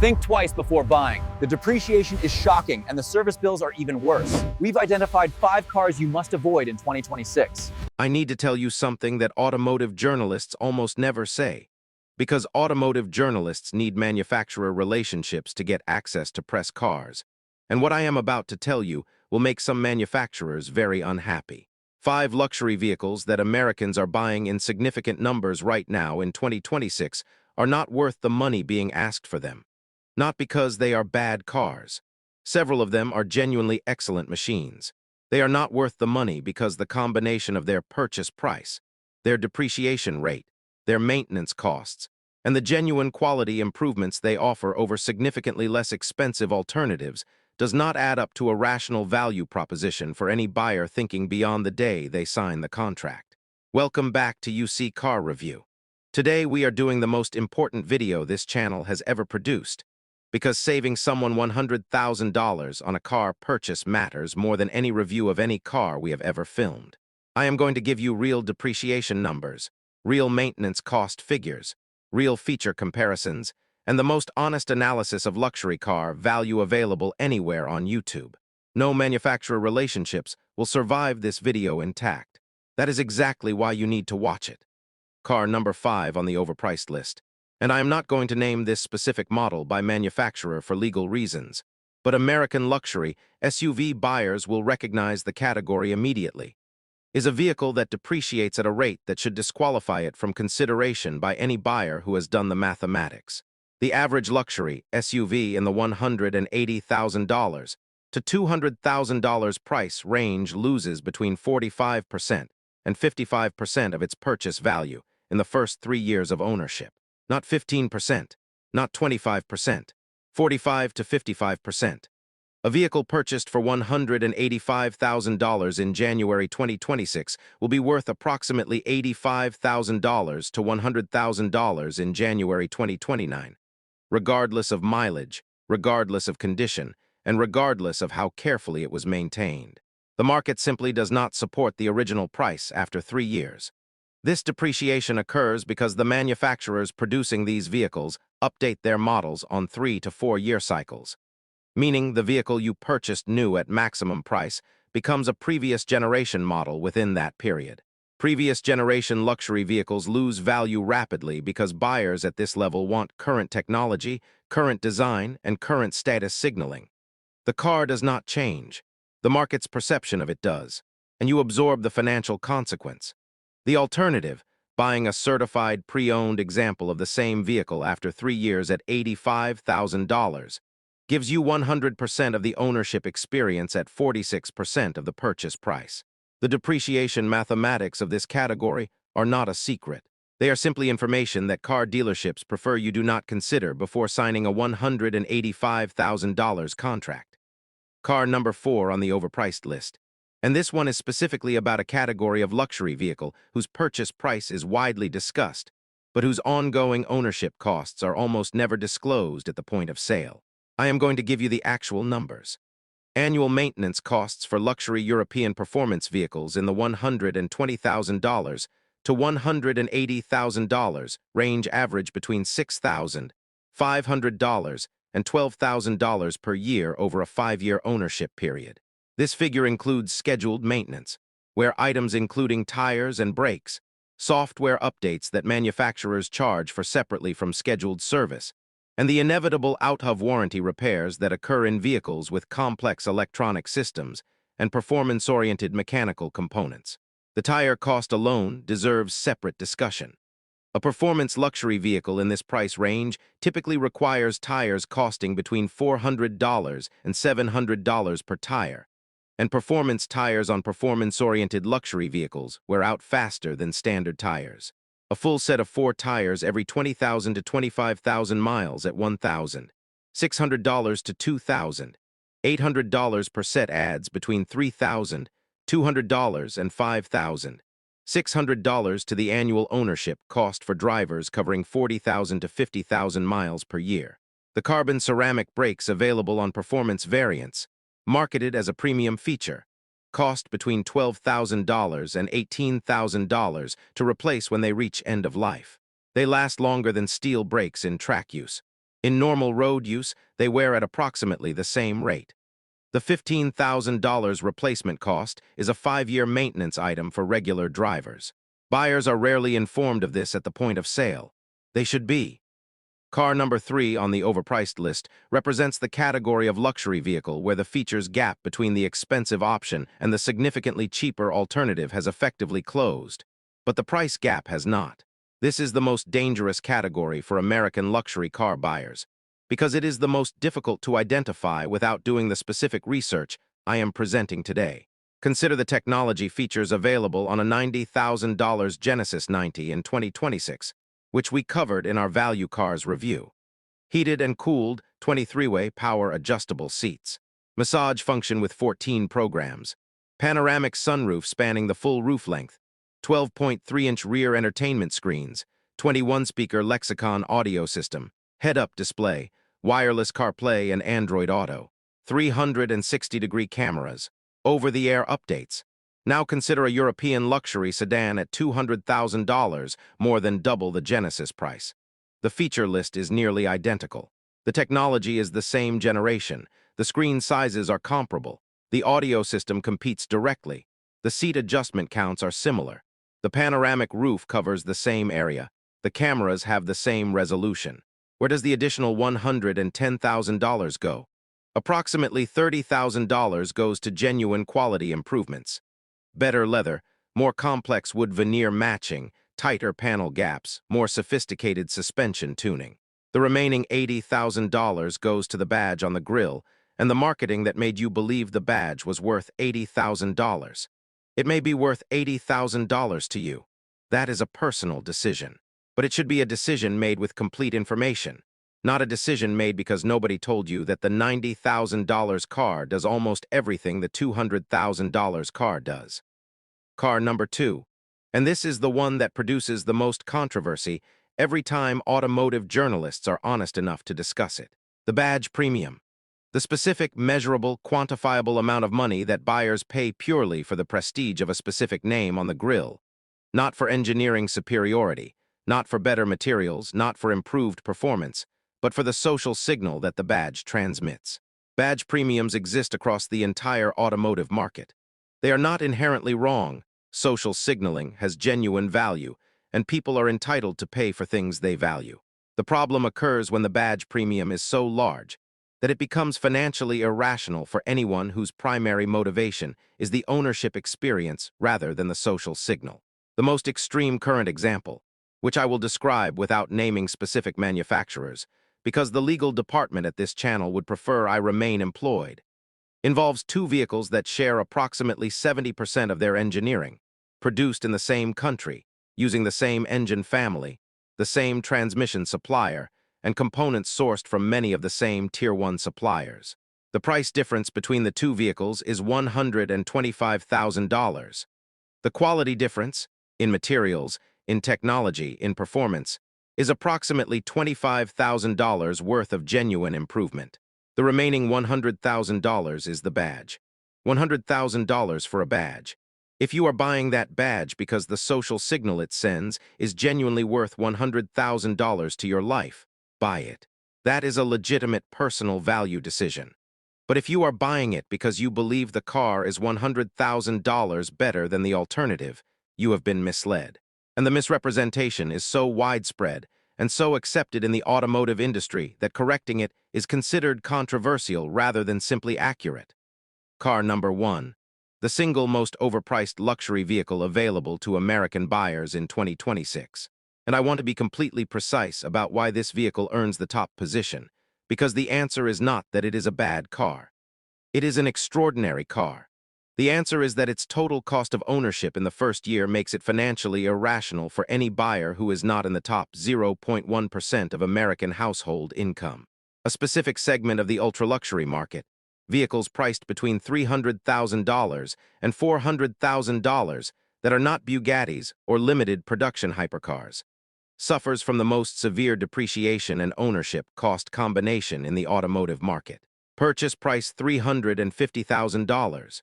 Think twice before buying. The depreciation is shocking, and the service bills are even worse. We've identified 5 cars you must avoid in 2026. I need to tell you something that automotive journalists almost never say. Because automotive journalists need manufacturer relationships to get access to press cars. And what I am about to tell you will make some manufacturers very unhappy. 5 luxury vehicles that Americans are buying in significant numbers right now in 2026 are not worth the money being asked for them. Not because they are bad cars. Several of them are genuinely excellent machines. They are not worth the money because the combination of their purchase price, their depreciation rate, their maintenance costs, and the genuine quality improvements they offer over significantly less expensive alternatives does not add up to a rational value proposition for any buyer thinking beyond the day they sign the contract. Welcome back to UC Car Review. Today we are doing the most important video this channel has ever produced, because saving someone $100,000 on a car purchase matters more than any review of any car we have ever filmed. I am going to give you real depreciation numbers, real maintenance cost figures, real feature comparisons, and the most honest analysis of luxury car value available anywhere on YouTube. No manufacturer relationships will survive this video intact. That is exactly why you need to watch it. Car number 5 on the overpriced list. And I am not going to name this specific model by manufacturer for legal reasons, but American luxury SUV buyers will recognize the category immediately. Is a vehicle that depreciates at a rate that should disqualify it from consideration by any buyer who has done the mathematics. The average luxury SUV in the $180,000 to $200,000 price range loses between 45% and 55% of its purchase value in the first 3 years of ownership. Not 15%, not 25%, 45 to 55%. A vehicle purchased for $185,000 in January 2026 will be worth approximately $85,000 to $100,000 in January 2029, regardless of mileage, regardless of condition, and regardless of how carefully it was maintained. The market simply does not support the original price after 3 years. This depreciation occurs because the manufacturers producing these vehicles update their models on 3 to 4 year cycles, meaning the vehicle you purchased new at maximum price becomes a previous generation model within that period. Previous generation luxury vehicles lose value rapidly because buyers at this level want current technology, current design, and current status signaling. The car does not change. The market's perception of it does, and you absorb the financial consequence. The alternative, buying a certified pre-owned example of the same vehicle after 3 years at $85,000, gives you 100% of the ownership experience at 46% of the purchase price. The depreciation mathematics of this category are not a secret. They are simply information that car dealerships prefer you do not consider before signing a $185,000 contract. Car number 4 on the overpriced list. And this one is specifically about a category of luxury vehicle whose purchase price is widely discussed, but whose ongoing ownership costs are almost never disclosed at the point of sale. I am going to give you the actual numbers. Annual maintenance costs for luxury European performance vehicles in the $120,000 to $180,000 range average between $6,500 and $12,000 per year over a 5-year ownership period. This figure includes scheduled maintenance, where items including tires and brakes, software updates that manufacturers charge for separately from scheduled service, and the inevitable out-of warranty repairs that occur in vehicles with complex electronic systems and performance-oriented mechanical components. The tire cost alone deserves separate discussion. A performance luxury vehicle in this price range typically requires tires costing between $400 and $700 per tire, and performance tires on performance-oriented luxury vehicles wear out faster than standard tires. A full set of 4 tires every 20,000 to 25,000 miles at $1,600 to $2,800 per set adds between $3,200 and $5,600 to the annual ownership cost for drivers covering 40,000 to 50,000 miles per year. The carbon ceramic brakes available on performance variants, marketed as a premium feature, cost between $12,000 and $18,000 to replace when they reach end of life. They last longer than steel brakes in track use, In normal road use, they wear at approximately the same rate. The $15,000 replacement cost is a 5-year maintenance item for regular drivers. Buyers are rarely informed of this at the point of sale. They should be. Car number 3 on the overpriced list represents the category of luxury vehicle where the features gap between the expensive option and the significantly cheaper alternative has effectively closed. But the price gap has not. This is the most dangerous category for American luxury car buyers, because it is the most difficult to identify without doing the specific research I am presenting today. Consider the technology features available on a $90,000 Genesis 90 in 2026, which we covered in our Value Cars review. Heated and cooled 23-way power adjustable seats, massage function with 14 programs, panoramic sunroof spanning the full roof length, 12.3-inch rear entertainment screens, 21-speaker Lexicon audio system, head-up display, wireless CarPlay and Android Auto, 360-degree cameras, over-the-air updates. Now consider a European luxury sedan at $200,000, more than double the Genesis price. The feature list is nearly identical. The technology is the same generation. The screen sizes are comparable. The audio system competes directly. The seat adjustment counts are similar. The panoramic roof covers the same area. The cameras have the same resolution. Where does the additional $110,000 go? Approximately $30,000 goes to genuine quality improvements. Better leather, more complex wood veneer matching, tighter panel gaps, more sophisticated suspension tuning. The remaining $80,000 goes to the badge on the grille and the marketing that made you believe the badge was worth $80,000. It may be worth $80,000 to you. That is a personal decision. But it should be a decision made with complete information, not a decision made because nobody told you that the $90,000 car does almost everything the $200,000 car does. Car number 2. And this is the one that produces the most controversy every time automotive journalists are honest enough to discuss it. The badge premium. The specific, measurable, quantifiable amount of money that buyers pay purely for the prestige of a specific name on the grille. Not for engineering superiority, not for better materials, not for improved performance, but for the social signal that the badge transmits. Badge premiums exist across the entire automotive market. They are not inherently wrong. Social signaling has genuine value, and people are entitled to pay for things they value. The problem occurs when the badge premium is so large that it becomes financially irrational for anyone whose primary motivation is the ownership experience rather than the social signal. The most extreme current example, which I will describe without naming specific manufacturers, because the legal department at this channel would prefer I remain employed, involves two vehicles that share approximately 70% of their engineering, produced in the same country, using the same engine family, the same transmission supplier, and components sourced from many of the same Tier 1 suppliers. The price difference between the two vehicles is $125,000. The quality difference, in materials, in technology, in performance, is approximately $25,000 worth of genuine improvement. The remaining $100,000 is the badge. $100,000 for a badge. If you are buying that badge because the social signal it sends is genuinely worth $100,000 to your life, buy it. That is a legitimate personal value decision. But if you are buying it because you believe the car is $100,000 better than the alternative, you have been misled. And the misrepresentation is so widespread and so accepted in the automotive industry that correcting it is considered controversial rather than simply accurate. Car number 1. The single most overpriced luxury vehicle available to American buyers in 2026. And I want to be completely precise about why this vehicle earns the top position, because the answer is not that it is a bad car. It is an extraordinary car. The answer is that its total cost of ownership in the first year makes it financially irrational for any buyer who is not in the top 0.1% of American household income. A specific segment of the ultra-luxury market, vehicles priced between $300,000 and $400,000 that are not Bugattis or limited production hypercars, suffers from the most severe depreciation and ownership cost combination in the automotive market. Purchase price $350,000.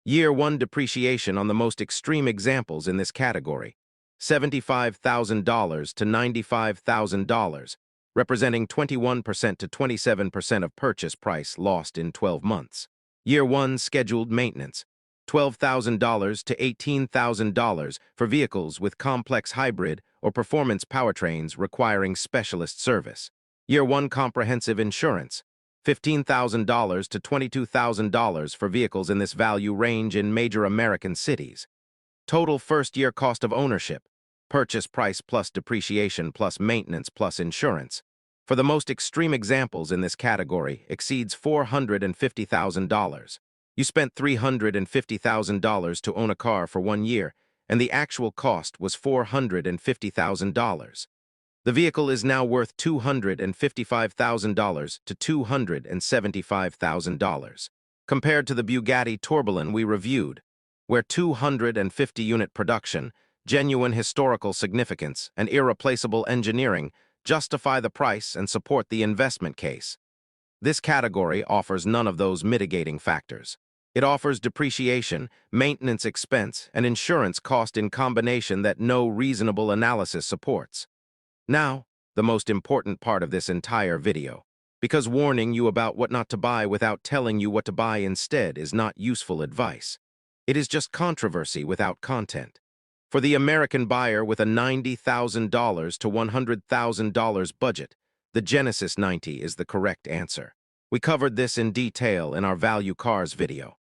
Year 1 depreciation on the most extreme examples in this category, $75,000 to $95,000. representing 21% to 27% of purchase price lost in 12 months. Year 1 scheduled maintenance, $12,000 to $18,000 for vehicles with complex hybrid or performance powertrains requiring specialist service. Year 1 comprehensive insurance, $15,000 to $22,000 for vehicles in this value range in major American cities. Total first-year cost of ownership, purchase price plus depreciation plus maintenance plus insurance, for the most extreme examples in this category, exceeds $450,000. You spent $350,000 to own a car for 1 year, and the actual cost was $450,000. The vehicle is now worth $255,000 to $275,000. Compared to the Bugatti Tourbillon we reviewed, where 250-unit production, genuine historical significance, and irreplaceable engineering justify the price and support the investment case. This category offers none of those mitigating factors. It offers depreciation, maintenance expense, and insurance cost in combination that no reasonable analysis supports. Now, the most important part of this entire video, because warning you about what not to buy without telling you what to buy instead is not useful advice. It is just controversy without content. For the American buyer with a $90,000 to $100,000 budget, the Genesis 90 is the correct answer. We covered this in detail in our Value Cars video.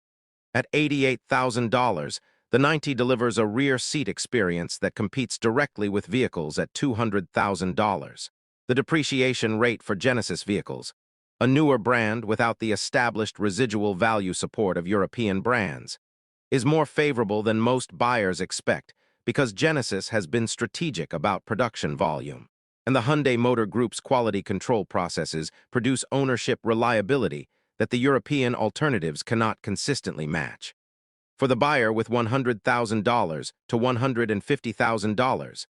At $88,000, the 90 delivers a rear seat experience that competes directly with vehicles at $200,000. The depreciation rate for Genesis vehicles, a newer brand without the established residual value support of European brands, is more favorable than most buyers expect because Genesis has been strategic about production volume, and the Hyundai Motor Group's quality control processes produce ownership reliability that the European alternatives cannot consistently match. For the buyer with $100,000 to $150,000,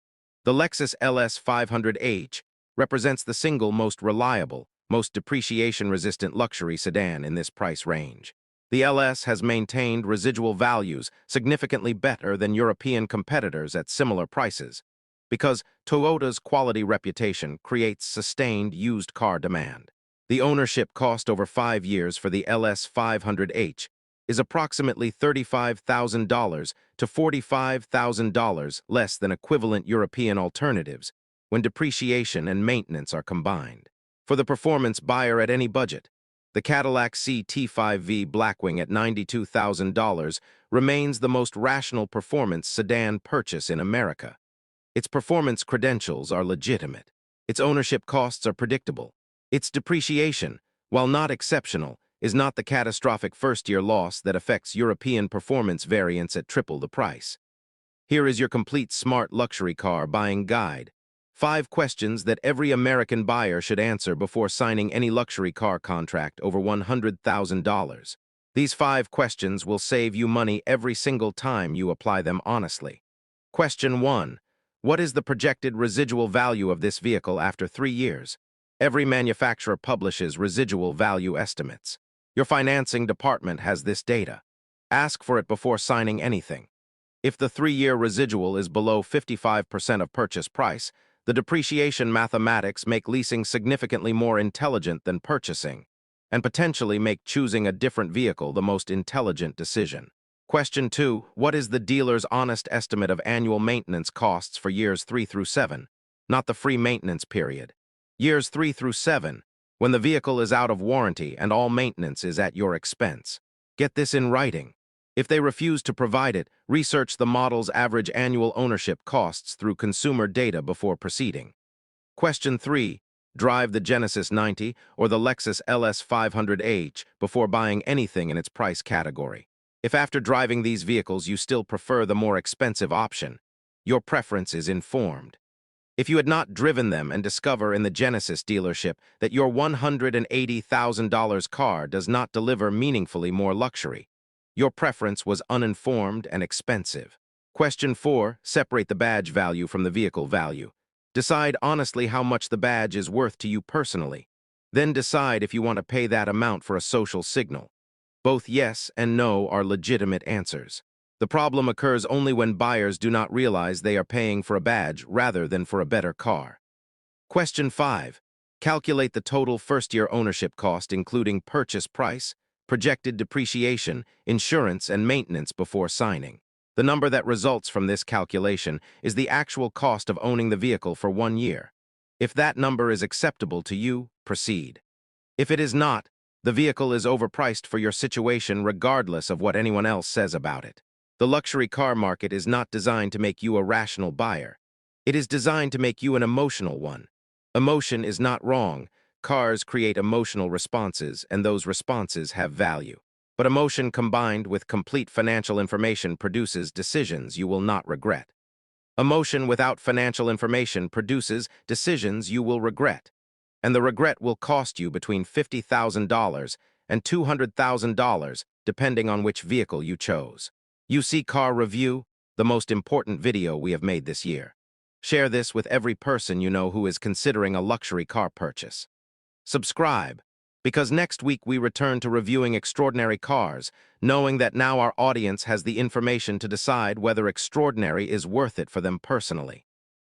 the Lexus LS 500h represents the single most reliable, most depreciation-resistant luxury sedan in this price range. The LS has maintained residual values significantly better than European competitors at similar prices, because Toyota's quality reputation creates sustained used car demand. The ownership cost over 5 years for the LS 500h is approximately $35,000 to $45,000 less than equivalent European alternatives when depreciation and maintenance are combined. For the performance buyer at any budget, the Cadillac CT5V Blackwing at $92,000 remains the most rational performance sedan purchase in America. Its performance credentials are legitimate. Its ownership costs are predictable. Its depreciation, while not exceptional, is not the catastrophic first-year loss that affects European performance variants at triple the price. Here is your complete smart luxury car buying guide. 5 questions that every American buyer should answer before signing any luxury car contract over $100,000. These 5 questions will save you money every single time you apply them honestly. Question 1. What is the projected residual value of this vehicle after 3 years? Every manufacturer publishes residual value estimates. Your financing department has this data. Ask for it before signing anything. If the 3-year residual is below 55% of purchase price, the depreciation mathematics make leasing significantly more intelligent than purchasing, and potentially make choosing a different vehicle the most intelligent decision. Question 2. What is the dealer's honest estimate of annual maintenance costs for years 3 through 7, not the free maintenance period? Years 3 through 7, when the vehicle is out of warranty and all maintenance is at your expense. Get this in writing. If they refuse to provide it, research the model's average annual ownership costs through consumer data before proceeding. Question 3. Drive the Genesis 90 or the Lexus LS 500h before buying anything in its price category. If after driving these vehicles you still prefer the more expensive option, your preference is informed. If you had not driven them and discover in the Genesis dealership that your $180,000 car does not deliver meaningfully more luxury, your preference was uninformed and expensive. Question 4. Separate the badge value from the vehicle value. Decide honestly how much the badge is worth to you personally. Then decide if you want to pay that amount for a social signal. Both yes and no are legitimate answers. The problem occurs only when buyers do not realize they are paying for a badge rather than for a better car. Question 5. Calculate the total first-year ownership cost, including purchase price, projected depreciation, insurance, and maintenance before signing. The number that results from this calculation is the actual cost of owning the vehicle for 1 year. If that number is acceptable to you, proceed. If it is not, the vehicle is overpriced for your situation regardless of what anyone else says about it. The luxury car market is not designed to make you a rational buyer. It is designed to make you an emotional one. Emotion is not wrong. Cars create emotional responses, and those responses have value. But emotion combined with complete financial information produces decisions you will not regret. Emotion without financial information produces decisions you will regret. And the regret will cost you between $50,000 and $200,000, depending on which vehicle you chose. You see Car Review, the most important video we have made this year. Share this with every person you know who is considering a luxury car purchase. Subscribe, because next week we return to reviewing extraordinary cars, knowing that now our audience has the information to decide whether extraordinary is worth it for them personally.